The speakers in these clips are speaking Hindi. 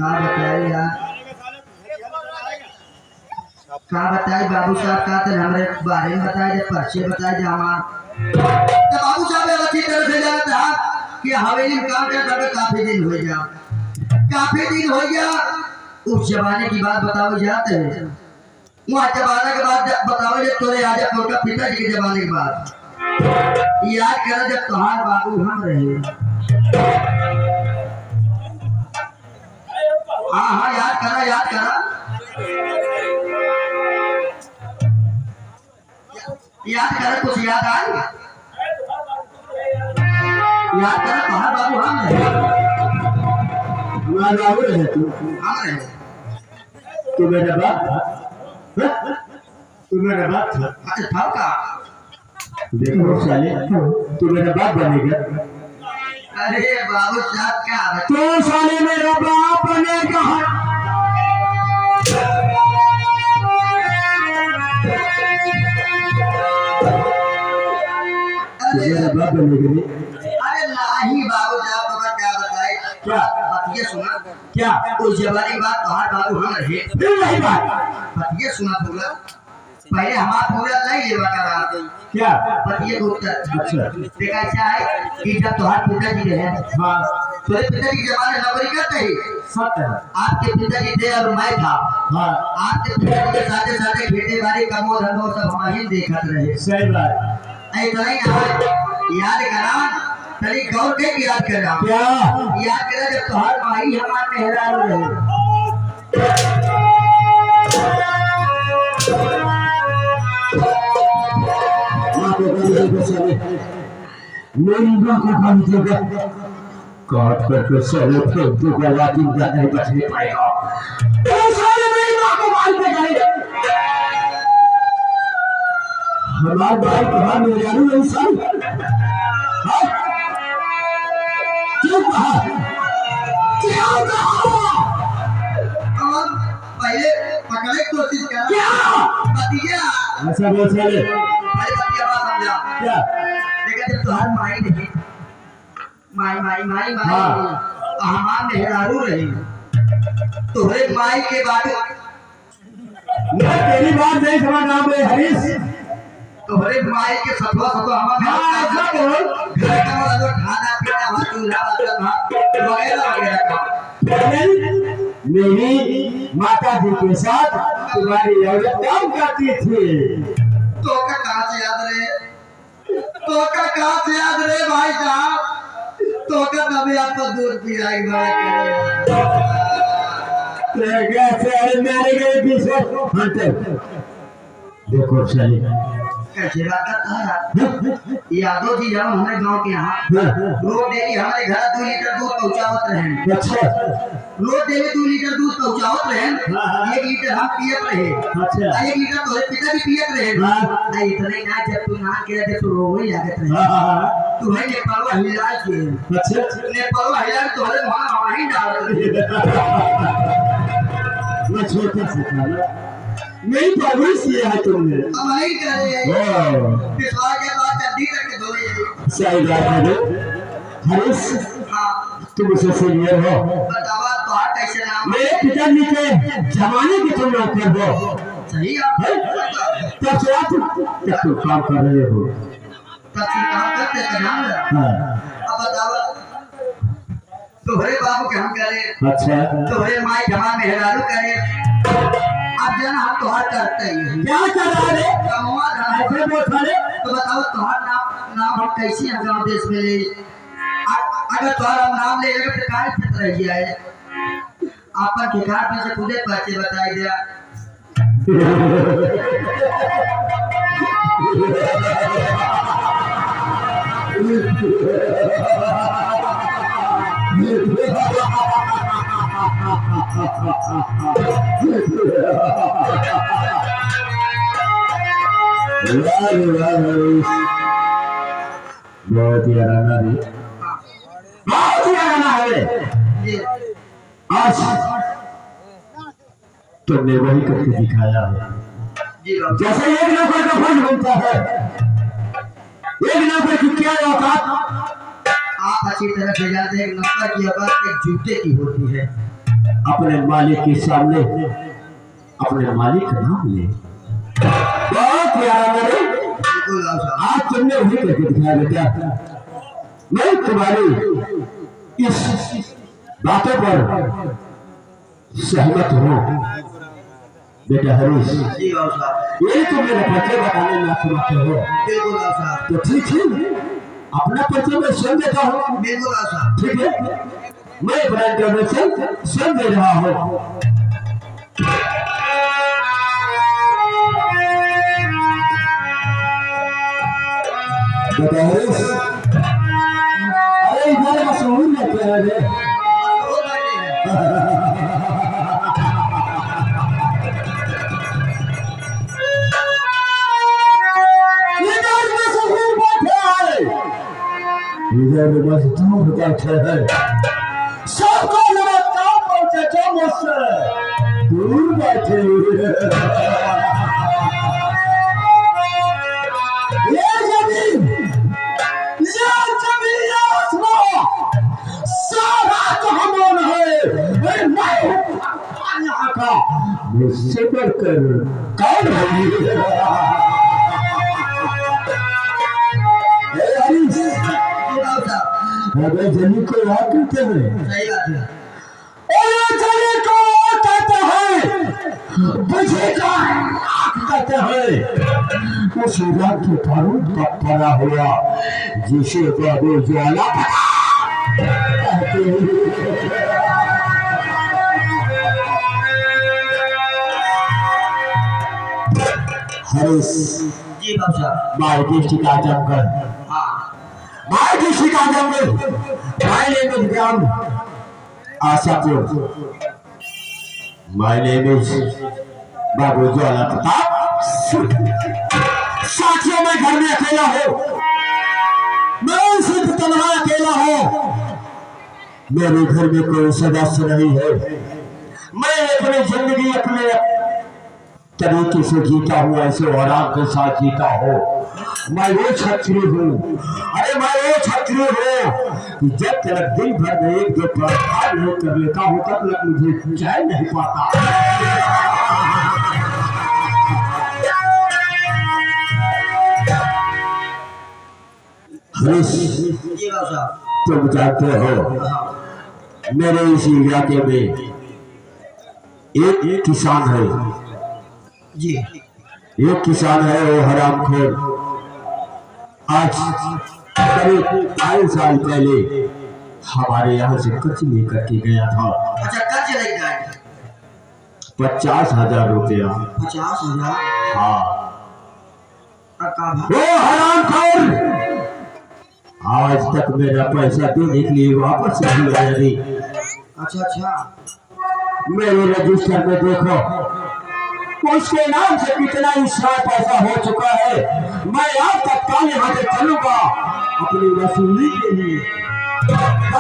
का बताई यार, का बताई बाबू साहब का तो हमरे बारे में बताए दे, पर्चे बताए दे हमार। तो बाबू साहब अच्छी तरह से जानता है कि हवेली में काम करता है काफी दिन हो गया, काफी दिन हो गया। उस जमाने की बात बताओ जाते हैं, वहाँ जमाने के बाद बताओ जब तोरे आजा का पिताजी के जमाने के बाद याद करा जब तुम्हार बाबू हम रहे। हाँ हाँ याद करा, याद करा, याद करा, कुछ याद आए, याद करा तुम्हार बाबू हम रहे, हमारा बाबू रहे तू, हम रहे। तू मेरा बाप, तू मेरा बाप था। अच्छा था का? देखो साले, तू मेरा बाप बनेगा। अरे बाबू साहब क्या तो साले मेरा बाप बनेगा। मेरा बाप बनेगा। अरे नहीं बाबू साहब तुम्हें क्या बताए, क्या बतिया सुना, क्या उस जमाने की बात तुम्हार बाबू हम रहे। फिर वही बात, बतिया सुना पूरा, पहले हमारा पूरा नहीं लेवा करा क्या बतिया को उत्तर। अच्छा देखा ऐसा है कि जब तुम्हारे पिताजी रहे, हाँ तुम्हारे पिताजी के जमाने नौकरी करते ही सत्य है। आपके पिताजी थे और मैं था। हाँ आपके पिताजी के साथ साथ खेती बाड़ी कमो धंधो सब हम ही देखते रहे। सही बात। ऐसा नहीं याद करा, तनी गौर के याद करा, क्या याद करा जब तुम्हार माई हमारे मेहरारू रहे। मेरी माँ को काम देगा काट करके साले फेंक दूंगा, लाठी नहीं बचने पाएगा। तो साले मेरी माँ को मार के जाएगा। हमारे भाई कहाँ मेरे यारू इंसान, हाँ क्यों कहा, क्या कहा, और पहले पकड़ने की कोशिश करा, क्या बतिया ऐसा बोल साले, पहले बतिया बात समझा। क्या देखा जब तुम्हार माई रहे, माई माई माई माई हाँ। हमार मेहरारू रहे, तुम्हारे माई के बाद मैं पहली बार नहीं समझ नाम है हरीश। तुम्हारे माई के सतवा सतवा हाँ ऐसा बोल, घर का मतलब खाना पीना भात चूल्हा बर्तन वगैरह वगैरह का। मेरी माता जी के साथ तुम्हारी औरत काम करती थी। तो का कहाँ से याद रहे, तो का कहाँ से याद रहे भाई साहब, तो का तभी आपको दूर पिया मेरे गए पीछे देखो चली कैसे बात करता है यादव जी, जब हमारे गांव के यहाँ रोज डेली हमारे घर 2 लीटर दूध पहुँचावत रहे। अच्छा रोज डेली 2 लीटर दूध पहुँचावत रहे, 1 लीटर हम पियत रहे, अच्छा 1 लीटर तोरे पिता भी पियत रहे। नहीं इतने ना, जब तू ना किया जब तू रोवे लागत रहे, तुम्हें नेपालवा हिला के, अच्छा नेपालवा हिला के तोरे वहाँ वहीं डाल रहे। मैं छोटा सा नहीं परवरिश किया है तुमने, अब नहीं करे पिछवा के बाद जल्दी करके धोए। सही बात है हरीश, हाँ तुम मुझसे सीनियर हो, बतावा तो हाथ कैसे नाम मेरे पिताजी के जमाने के तुम नौकर हो। सही आप तब से आप तब तुम काम कर रहे हो, तब से काम करते थे नाम रहा। हाँ अब बतावा तुम्हारे बाबू के हम करे, अच्छा तुम्हारे माई जमा मेहरारू करे, अब जना हम तोहार करते ही क्या कर रहा है कमवा ऐसे बोल साले। तो बताओ तोहार नाम नाम हम कैसे हम गाँव देश में ले, अगर तोहार हम नाम ले तो काय फिट रही है आपन ठिकान पे से खुदे पाचे बताई दिया। बहुत ही गाना है, बहुत ही गाना है। आज तुमने वही करके दिखाया है, जैसे एक नौकर का फर्ज बनता है, एक नौकर की क्या औकात आप अच्छी तरह से जानते हैं, नौकर की औकात एक जूते की होती है। अपने मालिक के सामने अपने मालिक का नाम ले। बहुत प्यारा मेरे, बिल्कुल गाँव साहब। आज तुमने वही करके दिखाया बेटा। मैं तुम्हारी इस बातों पर सहमत हूँ बेटा हरीश। जी गाँव साहब। ये तो मेरे परिचय बताने में समर्थ हो। बिल्कुल गाँव साहब। तो ठीक है, अपना परिचय मैं सुन देता हूँ। बिल्कुल गाँव साहब। ठीक है, मैं अपना इंट्रोडक्शन सुन दे रहा हूँ। बेटा हरीश, अरे इधर मशहूर लगते हैं रे। वो बैठे हैं। इधर बस दूर बैठे हैं, सबको नमस्कार पहुंचे जो मुझसे दूर बैठे हुए हैं। ये जमीन आसमान सारा जहान है। मैं यहाँ का मुझसे बढ़कर कौन है? अरे जनी को याद करते हैं। सही बात है। अरे जनी को कहते हैं, बुझे का कहते हैं। उस रात के बारूद का पड़ा हुआ जिसे बाबू ज्वाला कहते हैं। हरीश जी गाँव साहब। माय डिस्ट्रिक्ट आजमगढ़, हाँ। My district Azamgarh, my name is ग्राम Ashapur, my name is Babu Jwala Pratap. साथियों में घर में अकेला हो, मैं सिर्फ तन्हा अकेला हूँ। मेरे घर में कोई सदस्य नहीं है। मैं अपनी जिंदगी अपने तरीके से जीता हूँ, ऐसे आराम के साथ जीता हूँ। मैं वो छत्री हूँ, अरे मैं वो छत्री हूँ कि जब तक दिन भर में एक दो प्रकार नहीं कर लेता हूँ तब तक मुझे चैन नहीं पाता। हरीश, जी गाँव साहब। तुम जानते हो मेरे इस इलाके में एक किसान है। जी। एक किसान है, वो हरामखोर आज करीब 2 साल पहले हमारे यहाँ से कर्ज लेकर के गया था। अच्छा, कर्ज लेके गए? 50,000 रुपया। 50,000? हाँ। वो वो हरामखोर आज तक मेरा पैसा देने के लिए वापस नहीं आया। नहीं, अच्छा अच्छा। मेरे रजिस्टर में देखो उसके नाम से कितना हिस्सा पैसा हो चुका है। मैं आज तत्काल यहाँ से चलूंगा अपनी वसूली के लिए।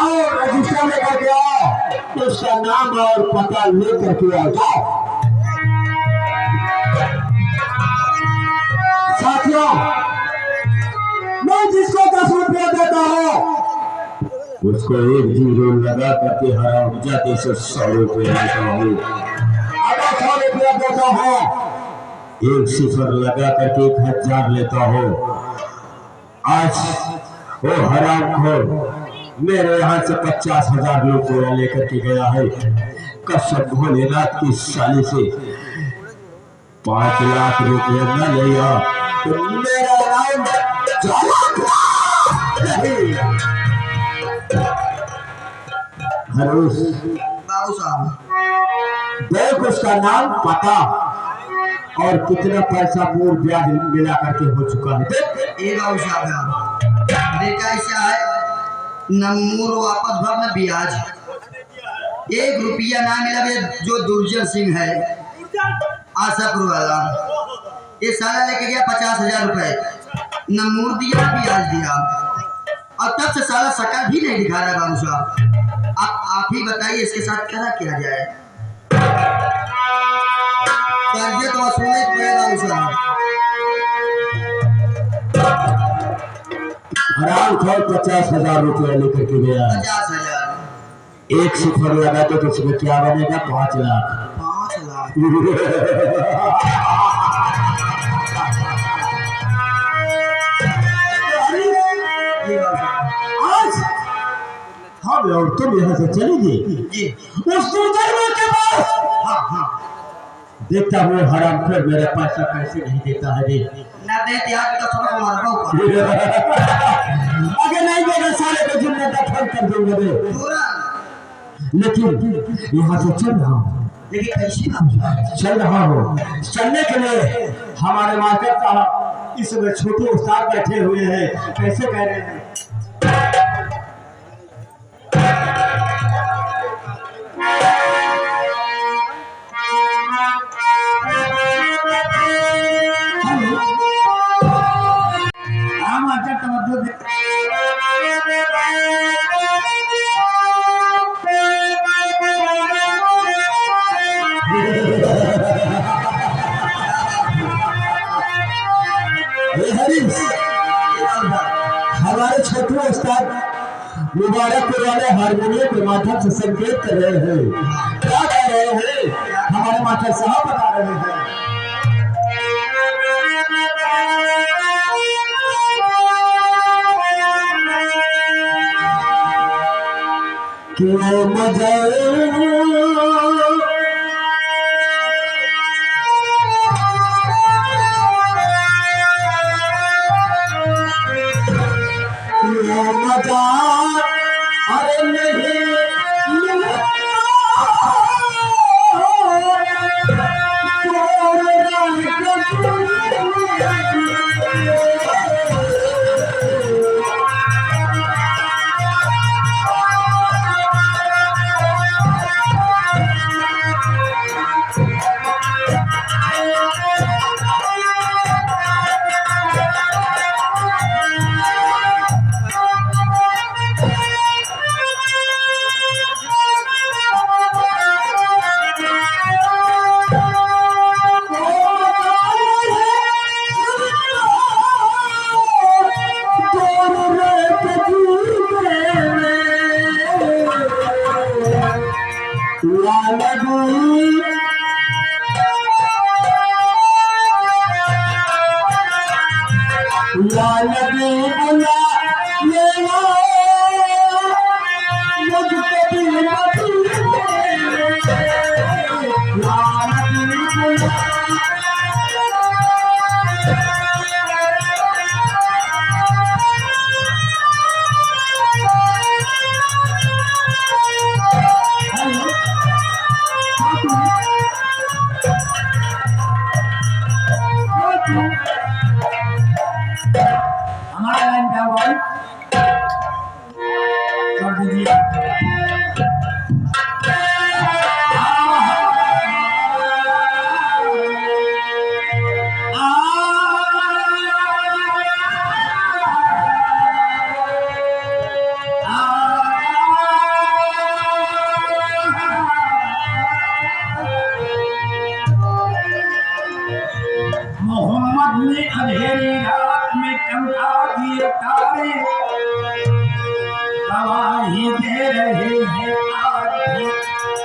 और रजिस्टर लेकर के आओ, उसका नाम और पता लेकर के आ जाओ। साथियों, मैं जिसको 10 रुपया देता हूँ उसको 1 जीरो लगा करके हरामजादे से 100 रुपया लेता हूँ। अगर 100 रुपया देता हूँ 1 सिफर लगा करके 1000 लेता हूँ। आज वो हरामखोर मेरे यहाँ से 50,000 रुपया लेकर के गया है। कसम भोलेनाथ की साली से 5 लाख रुपया न लिया तो मेरा नाम हरीश। बाबू साहब, देख उसका नाम, पता और कितना पैसा मूल ब्याज मिला करके हो चुका है। ये बाबू साहब देखा ऐसा है, न मूल वापस भर न ब्याज। 1 रुपया ना मिला। जो दुर्जन सिंह है आशापुर वाला, ये साला लेके गया 50,000 रुपए, न मूल दिया न ब्याज दिया, और तब से साला शकल भी नहीं दिखा रहा। बाबू साहब आप ही बताइए इसके साथ क्या किया जाए। कर्जे तो वसूले पड़ेगा बाबू साहब। हरामखोर 50,000 रुपया लेकर के गया। 50,000 एक सिफर लगा तो उसमें क्या बनेगा? 5 लाख। 5 लाख। आज हम और तुम यहाँ से चलेंगे जी। उस दुर्जनों के पास। हाँ हाँ। देखता हूँ हराम फिर मेरा पैसा कैसे नहीं देता है रे। ना दे दिया तो थोड़ा मारबो अगर नहीं देगा साले को जिंदा दफन कर देंगे रे। पूरा। लेकिन यहाँ से चल रहा हूँ। लेकिन कैसी बात? चल रहा हूँ। चलने के लिए हमारे मास्टर साहब इसमें छोटे उस्ताद बैठे हुए हैं। कैसे कह रहे हैं? हमारे छोटे उस्ताद मुबारकपुर वाले हारमोनियम के माध्यम से संकेत कर रहे हैं। क्या कह रहे हैं? हमारे मास्टर साहब बता रहे हैं कि मजा अरे नहीं अंधेरी रात में चमका दिए तारे गवाही दे रहे हैं आज भी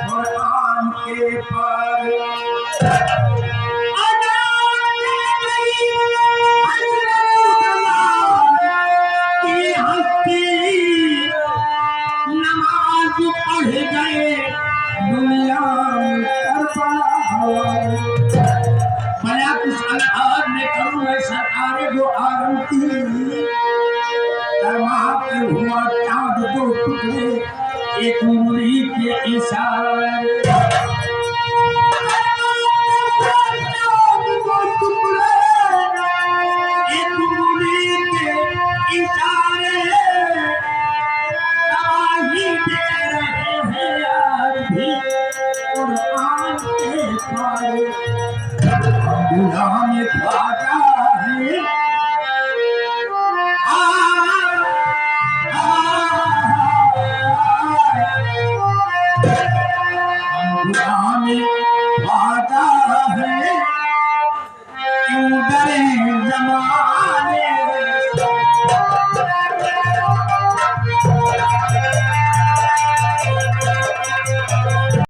कुरान के पर। की हस्ती नमाज पढ़ गए दुनिया बया कुछ अल्फाज में करूँ मैं सरकार जो आरंती करमाते हुआ चाँद दो टुकड़े एक उंगली के इशारे एक उंगली के इशारे गवाही दे रहे हैं आज भी कुरान के पारे। गुलाम